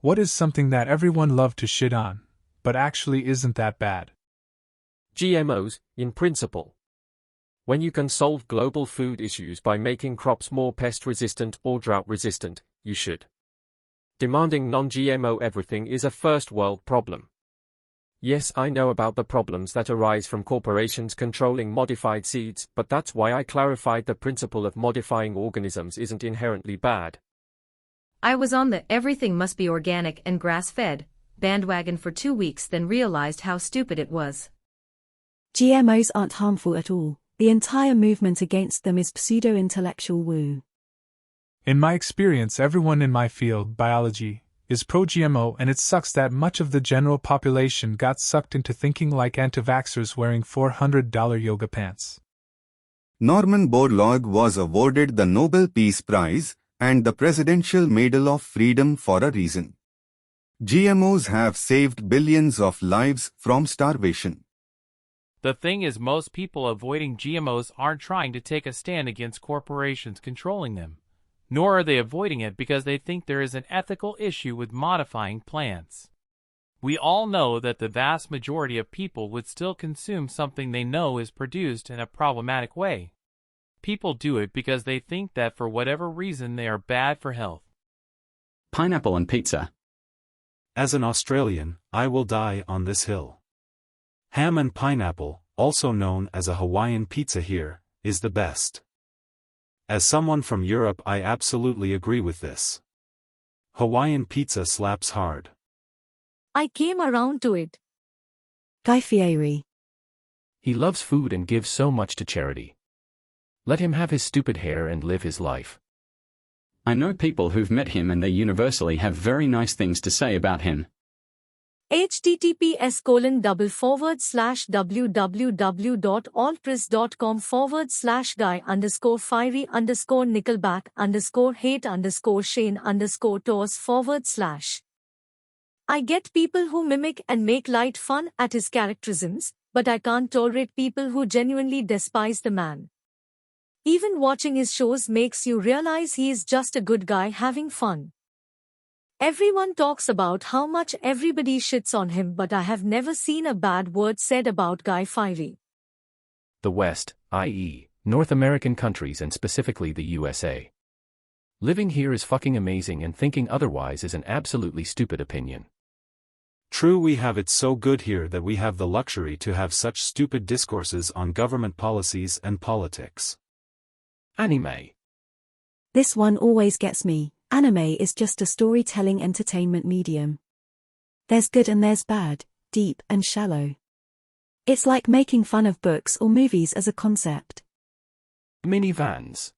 What is something that everyone loved to shit on, but actually isn't that bad? GMOs, in principle. When you can solve global food issues by making crops more pest-resistant or drought-resistant, you should. Demanding non-GMO everything is a first-world problem. Yes, I know about the problems that arise from corporations controlling modified seeds, but that's why I clarified the principle of modifying organisms isn't inherently bad. I was on the everything must be organic and grass-fed bandwagon for 2 weeks, then realized how stupid it was. GMOs aren't harmful at all. The entire movement against them is pseudo-intellectual woo. In my experience, everyone in my field, biology, is pro-GMO, and it sucks that much of the general population got sucked into thinking like anti-vaxxers wearing $400 yoga pants. Norman Borlaug was awarded the Nobel Peace Prize and the Presidential Medal of Freedom for a reason. GMOs have saved billions of lives from starvation. The thing is, most people avoiding GMOs aren't trying to take a stand against corporations controlling them, nor are they avoiding it because they think there is an ethical issue with modifying plants. We all know that the vast majority of people would still consume something they know is produced in a problematic way. People do it because they think that for whatever reason they are bad for health. Pineapple and pizza. As an Australian, I will die on this hill. Ham and pineapple, also known as a Hawaiian pizza here, is the best. As someone from Europe, I absolutely agree with this. Hawaiian pizza slaps hard. I came around to it. Guy Fieri. He loves food and gives so much to charity. Let him have his stupid hair and live his life. I know people who've met him and they universally have very nice things to say about him. https://www.allpress.com/guy_Fieri_hate_Shane_Toss/. I get people who mimic and make light fun at his characterisms, but I can't tolerate people who genuinely despise the man. Even watching his shows makes you realize he is just a good guy having fun. Everyone talks about how much everybody shits on him, but I have never seen a bad word said about Guy Fieri. The West, i.e., North American countries and specifically the USA. Living here is fucking amazing, and thinking otherwise is an absolutely stupid opinion. True, we have it so good here that we have the luxury to have such stupid discourses on government policies and politics. Anime. This one always gets me. Anime is just a storytelling entertainment medium. There's good and there's bad, deep and shallow. It's like making fun of books or movies as a concept. Minivans.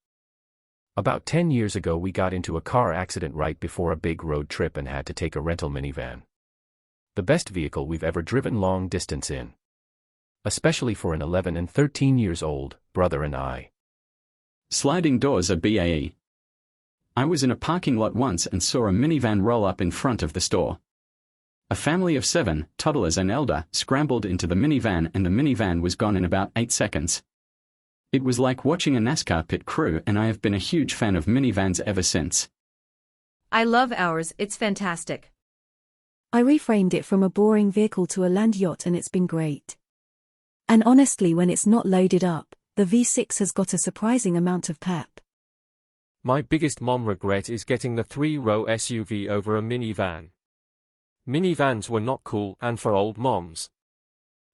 About 10 years ago we got into a car accident right before a big road trip and had to take a rental minivan. The best vehicle we've ever driven long distance in. Especially for an 11 and 13 years old brother and I. Sliding doors are BAE. I was in a parking lot once and saw a minivan roll up in front of the store. A family of 7, toddlers and elder, scrambled into the minivan and the minivan was gone in about 8 seconds. It was like watching a NASCAR pit crew, and I have been a huge fan of minivans ever since. I love ours, it's fantastic. I reframed it from a boring vehicle to a land yacht and it's been great. And honestly, when it's not loaded up, the V6 has got a surprising amount of pep. My biggest mom regret is getting the 3-row SUV over a minivan. Minivans were not cool and for old moms.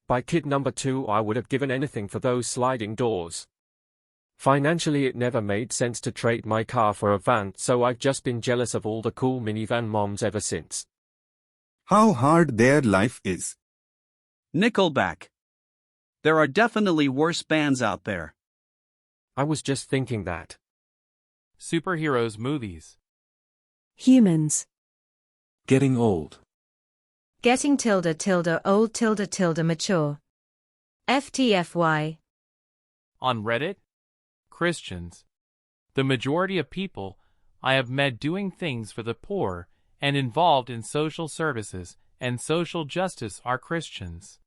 By kid number 2 I would have given anything for those sliding doors. Financially it never made sense to trade my car for a van, so I've just been jealous of all the cool minivan moms ever since. How hard their life is. Nickelback. There are definitely worse bands out there. I was just thinking that. Superheroes movies. Humans. Getting old. Getting old mature. FTFY. On Reddit? Christians. The majority of people I have met doing things for the poor and involved in social services and social justice are Christians.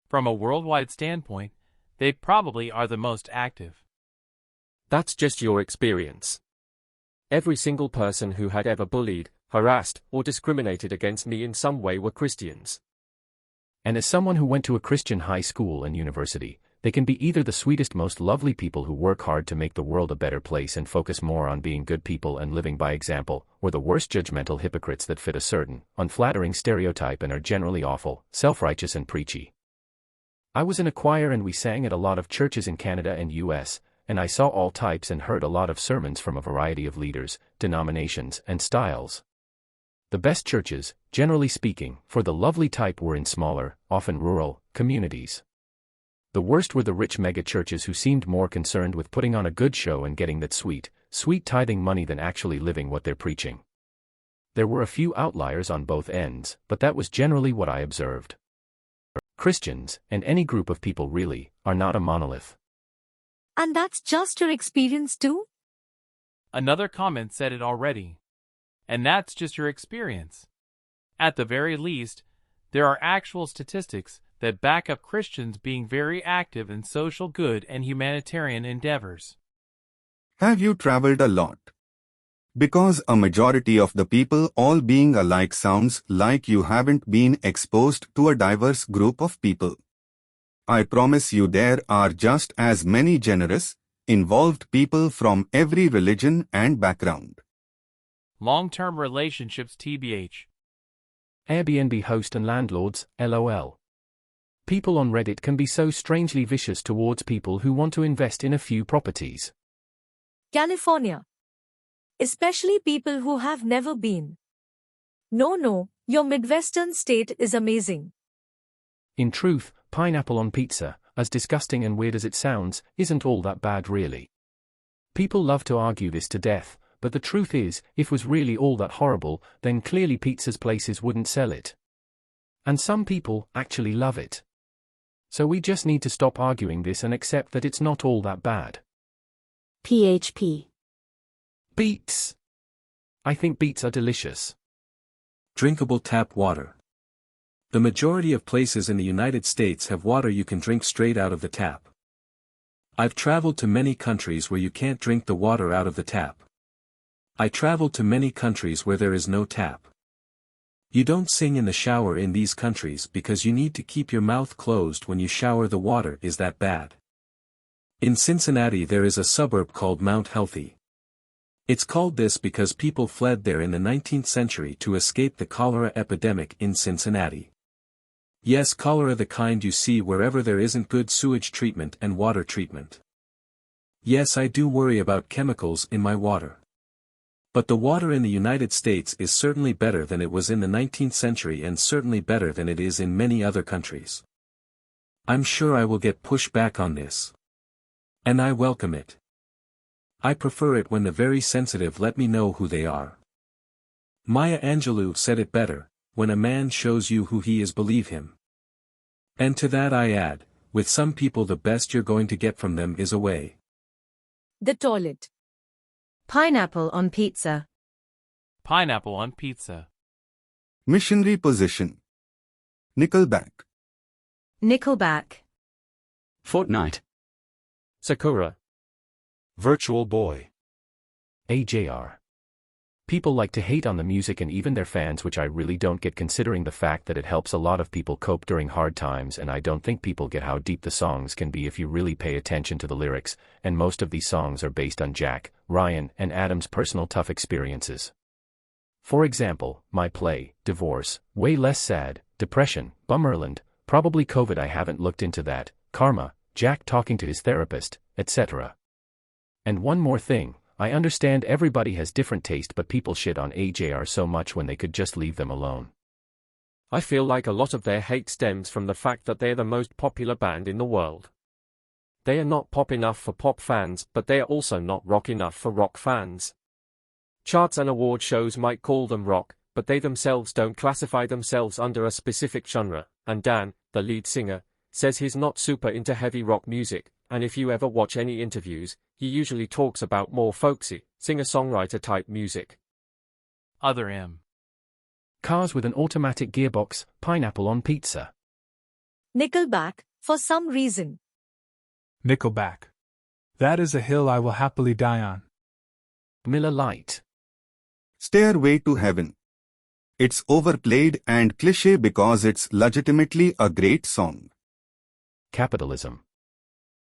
From a worldwide standpoint, they probably are the most active. That's just your experience. Every single person who had ever bullied, harassed, or discriminated against me in some way were Christians. And as someone who went to a Christian high school and university, they can be either the sweetest, most lovely people who work hard to make the world a better place and focus more on being good people and living by example, or the worst judgmental hypocrites that fit a certain, unflattering stereotype and are generally awful, self-righteous and preachy. I was in a choir and we sang at a lot of churches in Canada and US, and I saw all types and heard a lot of sermons from a variety of leaders, denominations, and styles. The best churches, generally speaking, for the lovely type were in smaller, often rural, communities. The worst were the rich mega-churches who seemed more concerned with putting on a good show and getting that sweet tithing money than actually living what they're preaching. There were a few outliers on both ends, but that was generally what I observed. Christians, and any group of people really, are not a monolith. And that's just your experience too? Another comment said it already. And that's just your experience. At the very least, there are actual statistics that back up Christians being very active in social good and humanitarian endeavors. Have you traveled a lot? Because a majority of the people all being alike sounds like you haven't been exposed to a diverse group of people. I promise you there are just as many generous, involved people from every religion and background. Long-term relationships TBH. Airbnb host and landlords, LOL. People on Reddit can be so strangely vicious towards people who want to invest in a few properties. California. Especially people who have never been. No, your Midwestern state is amazing. In truth, pineapple on pizza, as disgusting and weird as it sounds, isn't all that bad really. People love to argue this to death, but the truth is, if it was really all that horrible, then clearly pizza's places wouldn't sell it. And some people actually love it. So we just need to stop arguing this and accept that it's not all that bad. PHP. Beets. I think beets are delicious. Drinkable tap water. The majority of places in the United States have water you can drink straight out of the tap. I've traveled to many countries where you can't drink the water out of the tap. I traveled to many countries where there is no tap. You don't sing in the shower in these countries because you need to keep your mouth closed when you shower. The water is that bad. In Cincinnati there is a suburb called Mount Healthy. It's called this because people fled there in the 19th century to escape the cholera epidemic in Cincinnati. Yes, cholera, the kind you see wherever there isn't good sewage treatment and water treatment. Yes, I do worry about chemicals in my water. But the water in the United States is certainly better than it was in the 19th century and certainly better than it is in many other countries. I'm sure I will get pushback on this. And I welcome it. I prefer it when the very sensitive let me know who they are. Maya Angelou said it better, when a man shows you who he is, believe him. And to that I add, with some people the best you're going to get from them is away. The toilet. Pineapple on pizza. Pineapple on pizza. Missionary position. Nickelback. Nickelback. Fortnite. Sakura. Virtual Boy. AJR. People like to hate on the music and even their fans, which I really don't get considering the fact that it helps a lot of people cope during hard times, and I don't think people get how deep the songs can be if you really pay attention to the lyrics, and most of these songs are based on Jack, Ryan, and Adam's personal tough experiences. For example, My Play, Divorce, Way Less Sad, Depression, Bummerland, probably COVID, I haven't looked into that, Karma, Jack talking to his therapist, etc. And one more thing. I understand everybody has different taste, but people shit on AJR so much when they could just leave them alone. I feel like a lot of their hate stems from the fact that they're the most popular band in the world. They are not pop enough for pop fans, but they are also not rock enough for rock fans. Charts and award shows might call them rock, but they themselves don't classify themselves under a specific genre, and Dan, the lead singer, says he's not super into heavy rock music, and if you ever watch any interviews, he usually talks about more folksy, singer-songwriter type music. Other M. Cars with an automatic gearbox, pineapple on pizza. Nickelback, for some reason. Nickelback. That is a hill I will happily die on. Miller Lite. Stairway to Heaven. It's overplayed and cliché because it's legitimately a great song. Capitalism.